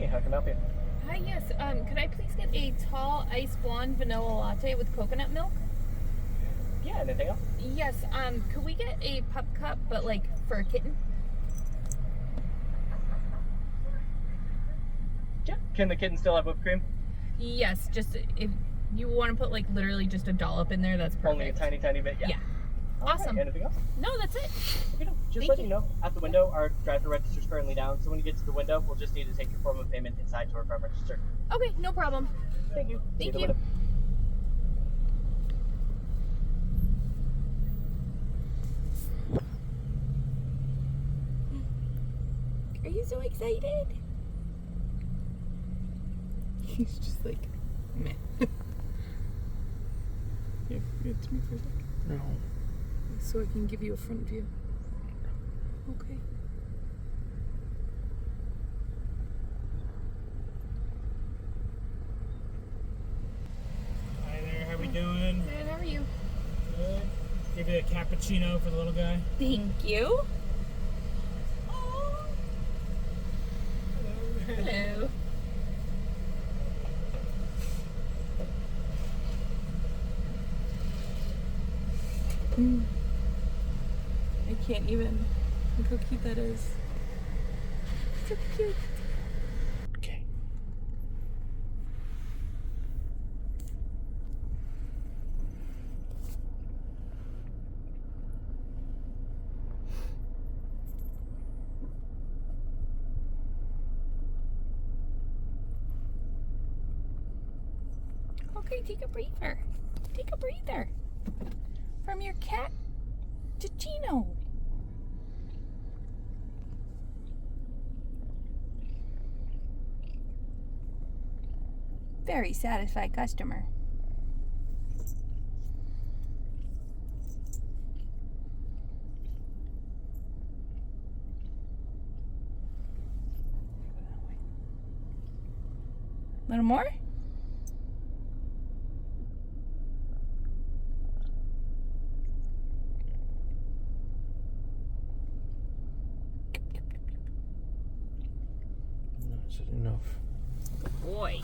speaking. How can I help you? Hi, yes. Could I please get a tall iced blonde vanilla latte with coconut milk? Yeah, anything else? Yes. Could we get a pup cup, but like for a kitten? Yeah. Can the kitten still have whipped cream? Yes. Just if you want to put like literally just a dollop in there, that's perfect. Only a tiny, tiny bit. Yeah. Awesome. Right. Anything else? No, that's it. Okay, just letting you know, at the window, our drive-thru register is currently down. So when you get to the window, we'll just need to take your form of payment inside to our front register. Okay, no problem. Thank you. Thank See you. the window. Are you so excited? He's just like, meh. Yeah, give it to me for a second. No. So I can give you a front view. Okay. Hi there, how we doing? Good, how are you? Good. Give you a cappuccino for the little guy. Thank you. Hello. Hello. I can't even. Look how cute that is. So cute. Okay. Okay, take a breather. Take a breather. From your cat to Chino. Very satisfied customer. A little more? Not enough. Good boy.